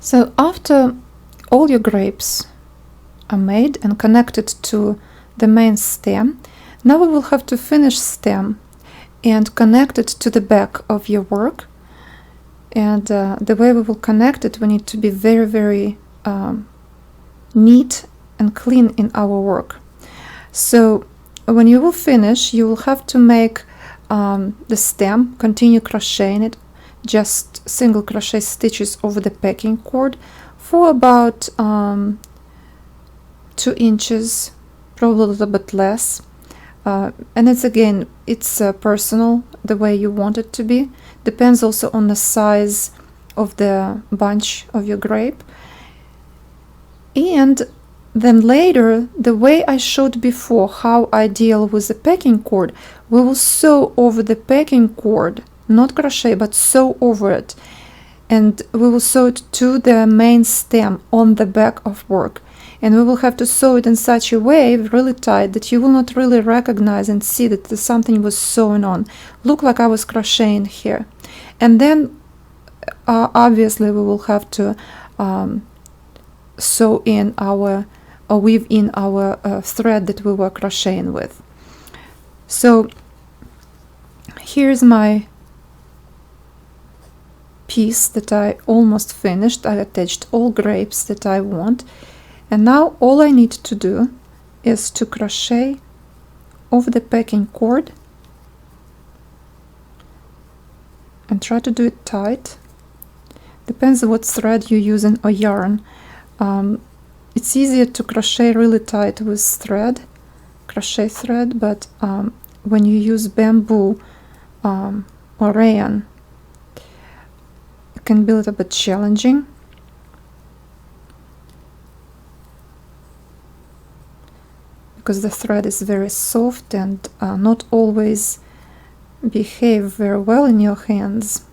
So after all your grapes are made and connected to the main stem, now we will have to finish stem and connect it to the back of your work. And the way we will connect it, we need to be very, very neat and clean in our work. So when you will finish, you will have to make the stem, continue crocheting it, just single crochet stitches over the packing cord for about 2 inches, probably a little bit less. And it's personal, the way you want it to be. Depends also on the size of the bunch of your grape. And then later, the way I showed before how I deal with the packing cord, we will sew over the packing cord, not crochet, but sew over it. And we will sew it to the main stem on the back of work. And we will have to sew it in such a way, really tight, that you will not really recognize and see that something was sewn on. Look like I was crocheting here. And then obviously we will have to sew in our or weave in our thread that we were crocheting with. So here's my piece that I almost finished. I attached all grapes that I want, and now all I need to do is to crochet over the packing cord and try to do it tight. Depends on what thread you're using or yarn. It's easier to crochet really tight with crochet thread, but when you use bamboo or rayon, it can be a little bit challenging. Because the thread is very soft and not always behave very well in your hands.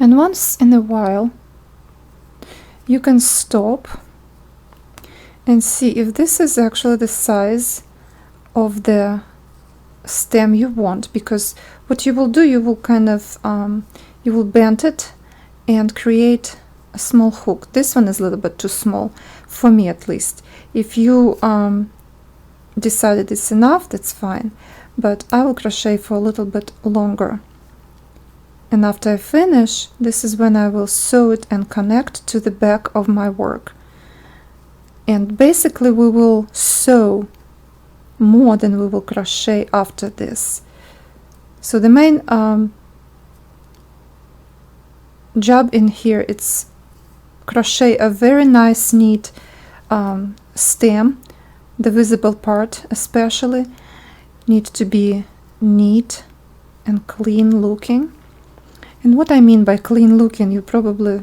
And once in a while, you can stop and see if this is actually the size of the stem you want, because what you will do, you will kind of you will bend it and create a small hook. This one is a little bit too small for me, at least. If you decided it's enough, that's fine, but I will crochet for a little bit longer. And after I finish, this is when I will sew it and connect to the back of my work. And basically we will sew more than we will crochet after this. So the main job in here, it's crochet a very nice neat stem. The visible part especially need to be neat and clean looking. And what I mean by clean looking, you're probably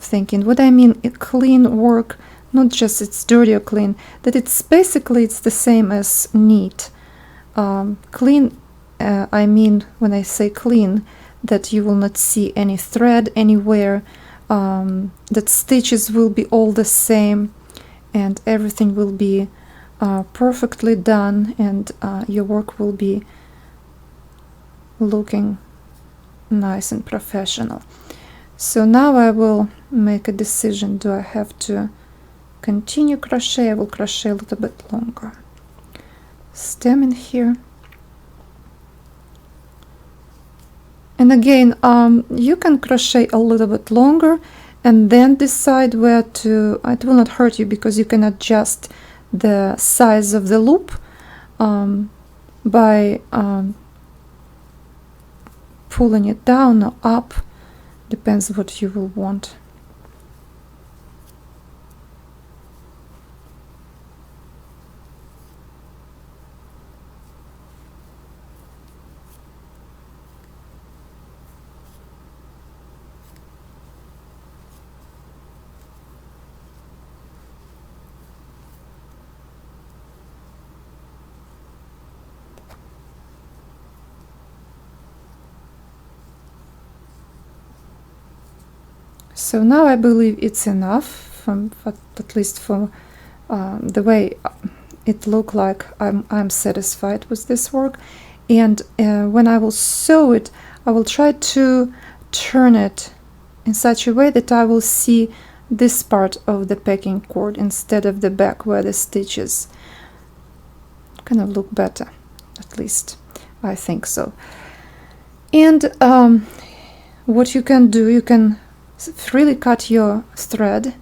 thinking, what I mean clean work, not just it's dirty or clean, that it's basically it's the same as neat. Clean, I mean when I say clean, that you will not see any thread anywhere, that stitches will be all the same, and everything will be perfectly done, and your work will be looking nice and professional. So now I will make a decision. Do I have to continue crochet? I will crochet a little bit longer. stem in here. And again, you can crochet a little bit longer and then decide where to, it will not hurt you because you can adjust the size of the loop by pulling it down or up, depends what you will want. So now I believe it's enough, at least for the way it looked like. I'm satisfied with this work. And when I will sew it, I will try to turn it in such a way that I will see this part of the packing cord instead of the back where the stitches kind of look better, at least I think so. And what you can do, you can freely cut your thread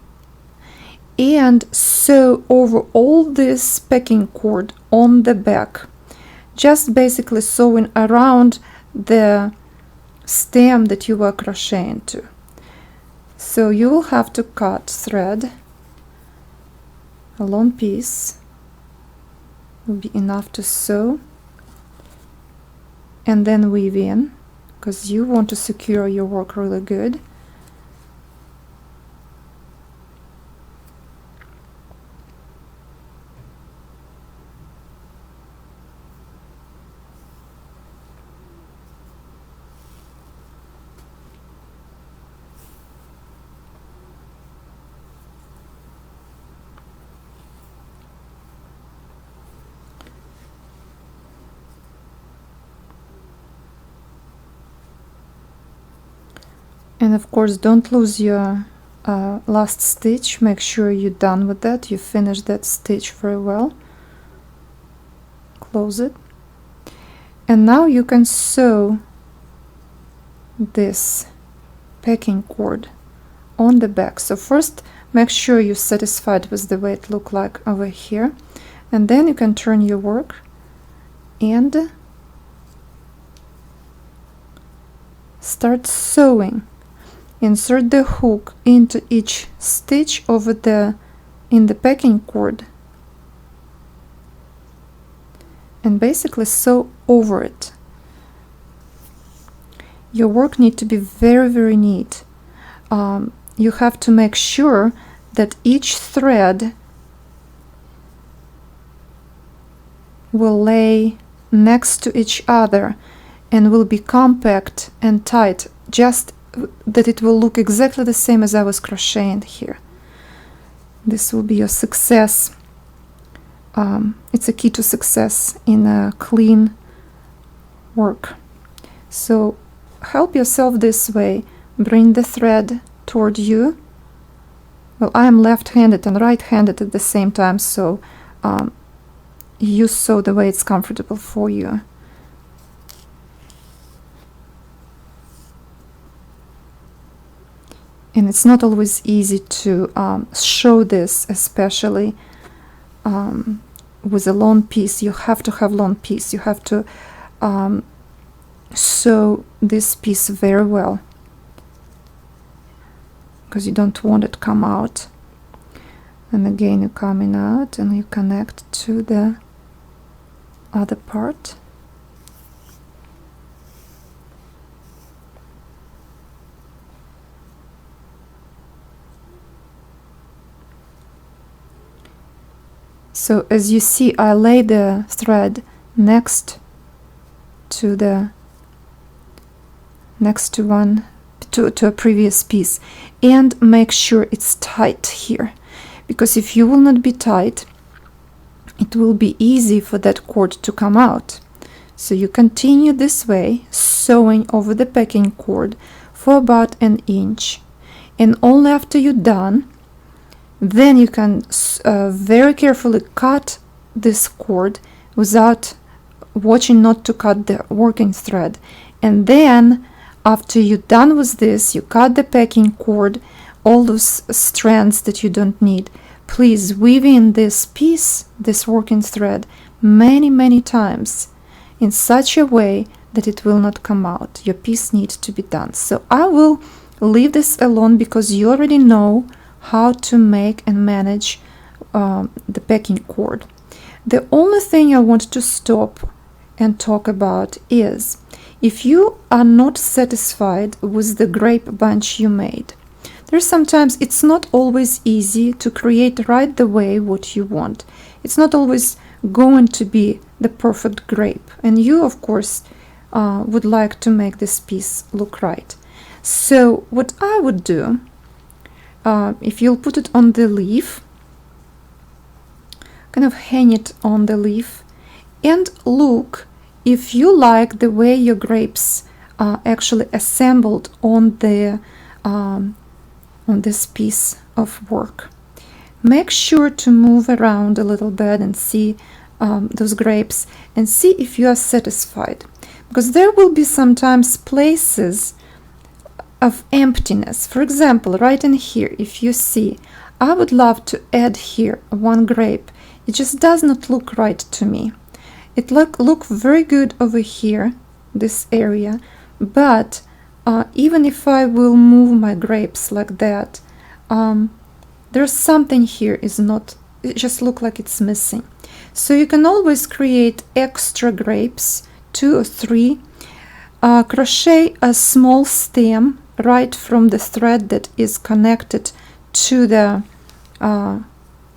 and sew over all this packing cord on the back, just basically sewing around the stem that you were crocheting to. So you will have to cut thread, a long piece will be enough to sew, and then weave in, because you want to secure your work really good. And of course, don't lose your last stitch. Make sure you're done with that. You finish that stitch very well. Close it. And now you can sew this packing cord on the back. So first, make sure you're satisfied with the way it looks like over here. And then you can turn your work and start sewing. Insert the hook into each stitch over in the packing cord and basically sew over it. Your work needs to be very, very neat. You have to make sure that each thread will lay next to each other and will be compact and tight, just that it will look exactly the same as I was crocheting here. This will be your success. It's a key to success in a clean work. So help yourself this way. Bring the thread toward you. Well, I am left-handed and right-handed at the same time, so you sew the way it's comfortable for you. And it's not always easy to show this, especially with a long piece. You have to have long piece. You have to sew this piece very well, because you don't want it to come out. And again, you're coming out and you connect to the other part. So as you see, I lay the thread next to a previous piece, and make sure it's tight here, because if you will not be tight, it will be easy for that cord to come out. So you continue this way, sewing over the packing cord for about an inch, and only after you're done, then you can very carefully cut this cord without watching not to cut the working thread. And then after you're done with this, you cut the packing cord, all those strands that you don't need. Please weave in this piece, this working thread, many times in such a way that it will not come out. Your piece needs to be done. So I will leave this alone because you already know how to make and manage the packing cord. The only thing I want to stop and talk about is if you are not satisfied with the grape bunch you made. There's sometimes it's not always easy to create right the way what you want. It's not always going to be the perfect grape, and you of course would like to make this piece look right. So what I would do, if you'll put it on the leaf, kind of hang it on the leaf and look if you like the way your grapes are actually assembled on the on this piece of work. Make sure to move around a little bit and see those grapes and see if you are satisfied, because there will be sometimes places of emptiness. For example, right in here, if you see, I would love to add here one grape. It just does not look right to me. It look very good over here, this area, but even if I will move my grapes like that, there's something here is not, it just look like it's missing. So you can always create extra grapes, 2 or 3, crochet a small stem right from the thread that is connected to the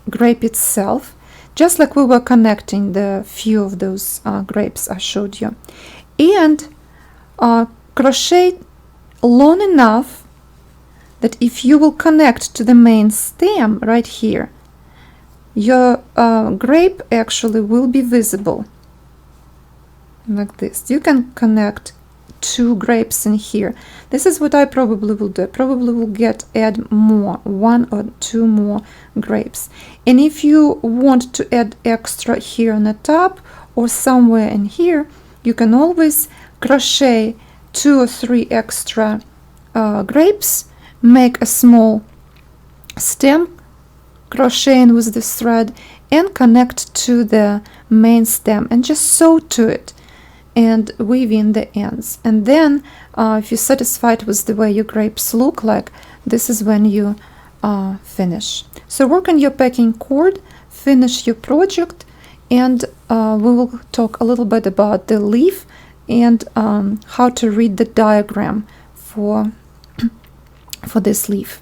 grape itself, just like we were connecting the few of those grapes I showed you, and crochet long enough that if you will connect to the main stem right here, your grape actually will be visible like this. You can connect 2 grapes in here. This is what I probably will do. I probably will add more, 1 or 2 more grapes. And if you want to add extra here on the top or somewhere in here, you can always crochet 2 or 3 extra grapes, make a small stem, crocheting with this thread, and connect to the main stem and just sew to it and weave in the ends. And then if you're satisfied with the way your grapes look like, this is when you finish. So work on your packing cord, finish your project, and we will talk a little bit about the leaf and how to read the diagram for this leaf.